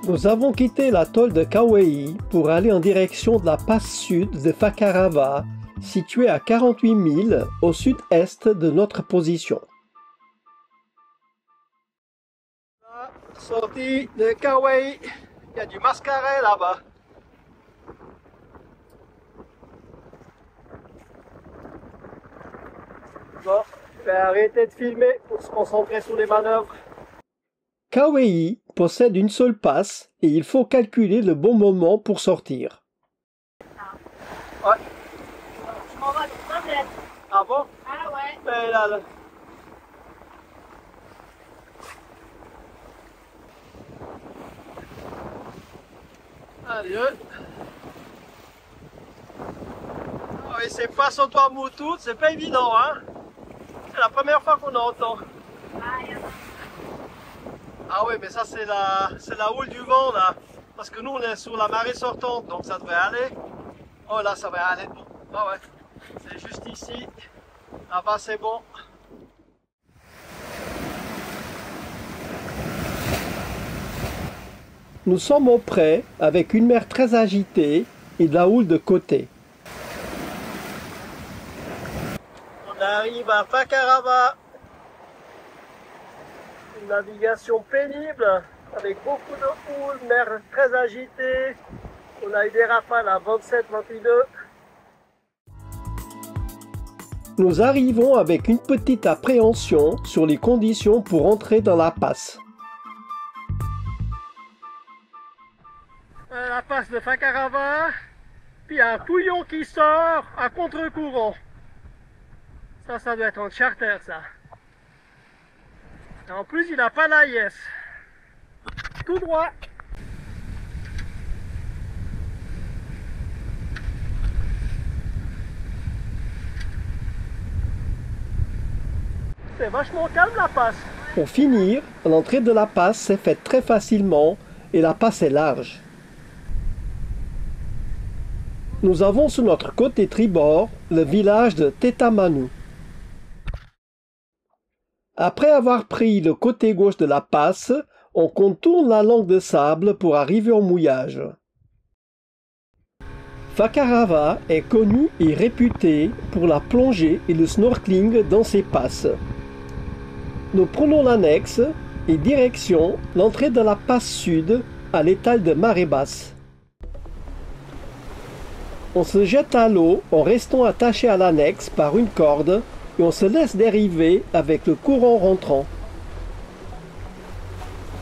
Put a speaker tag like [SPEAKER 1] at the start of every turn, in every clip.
[SPEAKER 1] Nous avons quitté l'atoll de Kauai pour aller en direction de la passe sud de Fakarava, située à 48 milles au sud-est de notre position. Sortie de Kauai, il y a du mascaret là-bas. Bon, je vais arrêter de filmer pour se concentrer sur les manœuvres. Kauai possède une seule passe et il faut calculer le bon moment pour sortir. Ouais.
[SPEAKER 2] Je m'en vais tout seul.
[SPEAKER 1] Ah bon?
[SPEAKER 2] Ah ouais.
[SPEAKER 1] Ben là. Allez. Ah oui, c'est pas sur toi Moutout, c'est pas évident, hein? C'est la première fois qu'on entend. Ah oui, mais ça c'est la houle du vent là. Parce que nous on est sur la marée sortante, donc ça devrait aller. Oh là, ça va aller. Ah ouais, c'est juste ici. Là-bas c'est bon. Nous sommes au près avec une mer très agitée et de la houle de côté. On arrive à Fakarava. Une navigation pénible avec beaucoup de houle, mer très agitée. On a eu des rafales à 27-22. Nous arrivons avec une petite appréhension sur les conditions pour entrer dans la passe. La passe de Fakarava, puis un touillon qui sort à contre-courant. Ça doit être en charter ça. Et en plus il n'a pas l'AIS. Tout droit. C'est vachement calme la passe. Pour finir, l'entrée de la passe s'est faite très facilement et la passe est large. Nous avons sur notre côté tribord le village de Tetamanu. Après avoir pris le côté gauche de la passe, on contourne la langue de sable pour arriver au mouillage. Fakarava est connu et réputé pour la plongée et le snorkeling dans ses passes. Nous prenons l'annexe et direction l'entrée de la passe sud à l'étal de marée basse. On se jette à l'eau en restant attaché à l'annexe par une corde et on se laisse dériver avec le courant rentrant.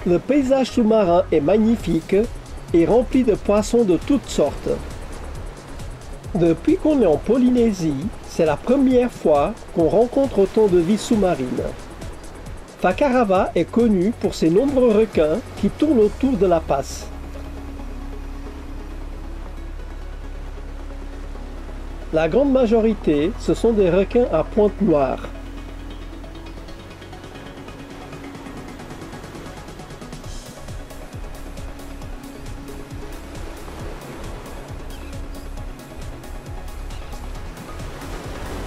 [SPEAKER 1] Le paysage sous-marin est magnifique et rempli de poissons de toutes sortes. Depuis qu'on est en Polynésie, c'est la première fois qu'on rencontre autant de vie sous-marine. Fakarava est connu pour ses nombreux requins qui tournent autour de la passe. La grande majorité, ce sont des requins à pointe noire.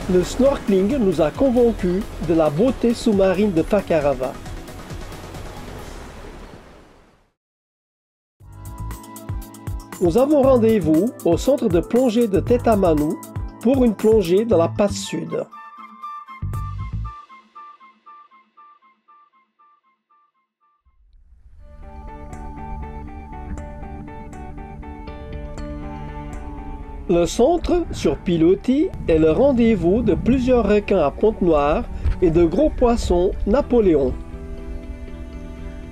[SPEAKER 1] Le snorkeling nous a convaincus de la beauté sous-marine de Fakarava. Nous avons rendez-vous au centre de plongée de Tetamanu pour une plongée dans la passe sud. Le centre, sur pilotis, est le rendez-vous de plusieurs requins à pointe noire et de gros poissons Napoléon.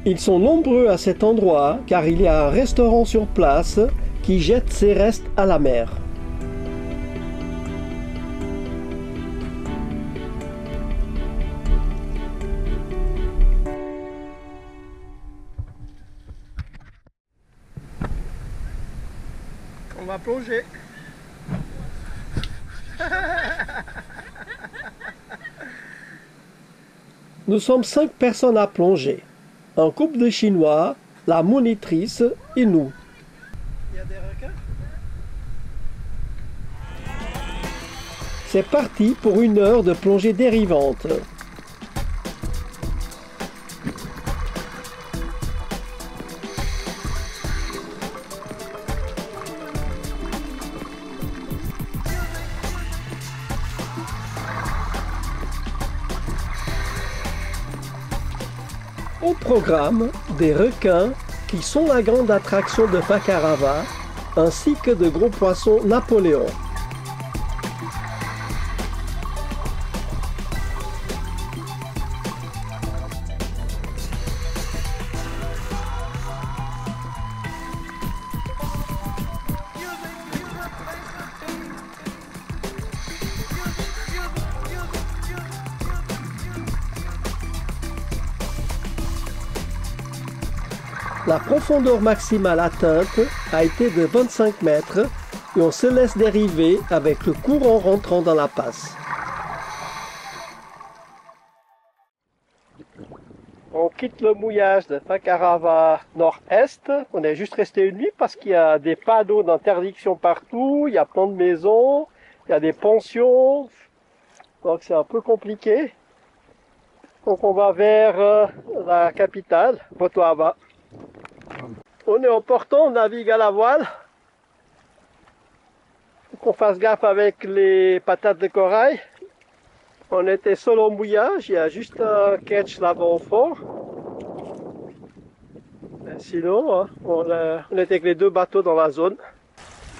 [SPEAKER 1] Ils sont nombreux à cet endroit car il y a un restaurant sur place qui jette ses restes à la mer. On va plonger. Nous sommes 5 personnes à plonger. Un couple de Chinois, la monitrice et nous. Il y a des requins? C'est parti pour une heure de plongée dérivante. Au programme, des requins qui sont la grande attraction de Fakarava, ainsi que de gros poissons Napoléon. La profondeur maximale atteinte a été de 25 mètres et on se laisse dériver avec le courant rentrant dans la passe. On quitte le mouillage de Fakarava nord-est. On est juste resté une nuit parce qu'il y a des panneaux d'interdiction partout, il y a plein de maisons, il y a des pensions, donc c'est un peu compliqué. Donc on va vers la capitale, Rotoava. On est en portant, on navigue à la voile. Faut qu'on fasse gaffe avec les patates de corail. On était seul au mouillage, il y a juste un ketch là-bas au fond. Mais sinon, on était avec les deux bateaux dans la zone.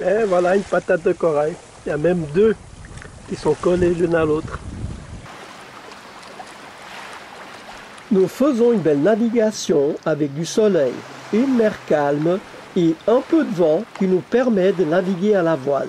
[SPEAKER 1] Et voilà une patate de corail. Il y a même deux qui sont collés l'une à l'autre. Nous faisons une belle navigation avec du soleil, une mer calme et un peu de vent qui nous permet de naviguer à la voile.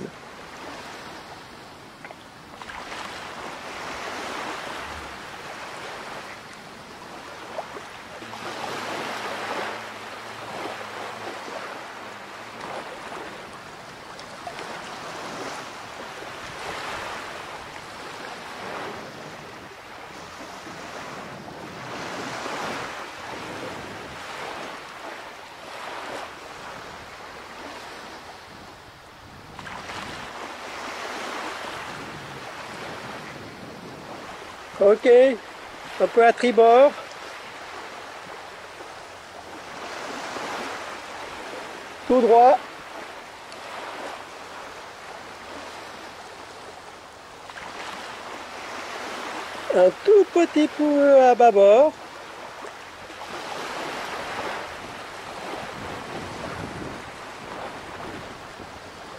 [SPEAKER 1] Ok, un peu à tribord. Tout droit. Un tout petit peu à bâbord.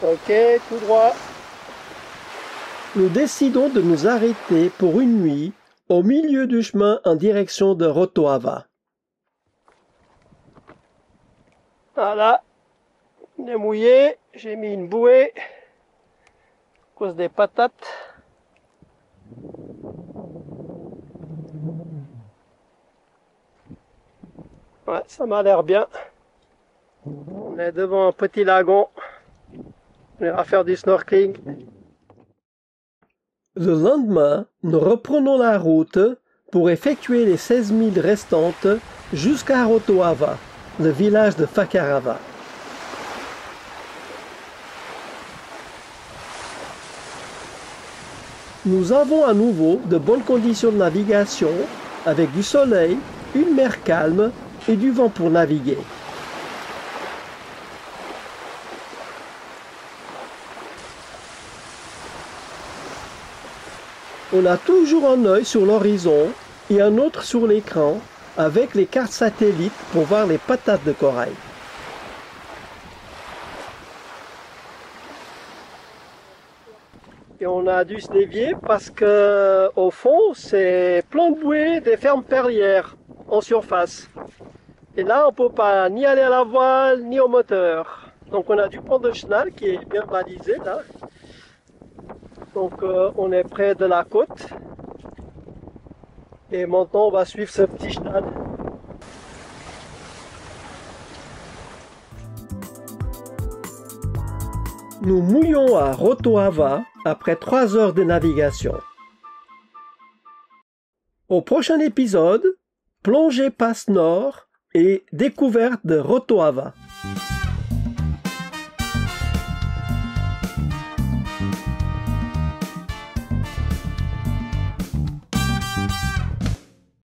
[SPEAKER 1] Ok, tout droit. Nous décidons de nous arrêter pour une nuit au milieu du chemin en direction de Rotoava. Voilà, on est mouillé, j'ai mis une bouée à cause des patates. Ouais, ça m'a l'air bien. On est devant un petit lagon. On ira faire du snorkeling. Le lendemain, nous reprenons la route pour effectuer les 16 milles restantes jusqu'à Rotoava, le village de Fakarava. Nous avons à nouveau de bonnes conditions de navigation avec du soleil, une mer calme et du vent pour naviguer. On a toujours un œil sur l'horizon et un autre sur l'écran avec les cartes satellites pour voir les patates de corail. Et on a dû se dévier parce que au fond c'est plein de bouées des fermes perlières en surface. Et là on peut pas ni aller à la voile ni au moteur. Donc on a dû prendre le chenal qui est bien balisé là. Donc on est près de la côte. Et maintenant on va suivre ce petit chenal. Nous mouillons à Rotoava après 3 heures de navigation. Au prochain épisode, plongée passe nord et découverte de Rotoava.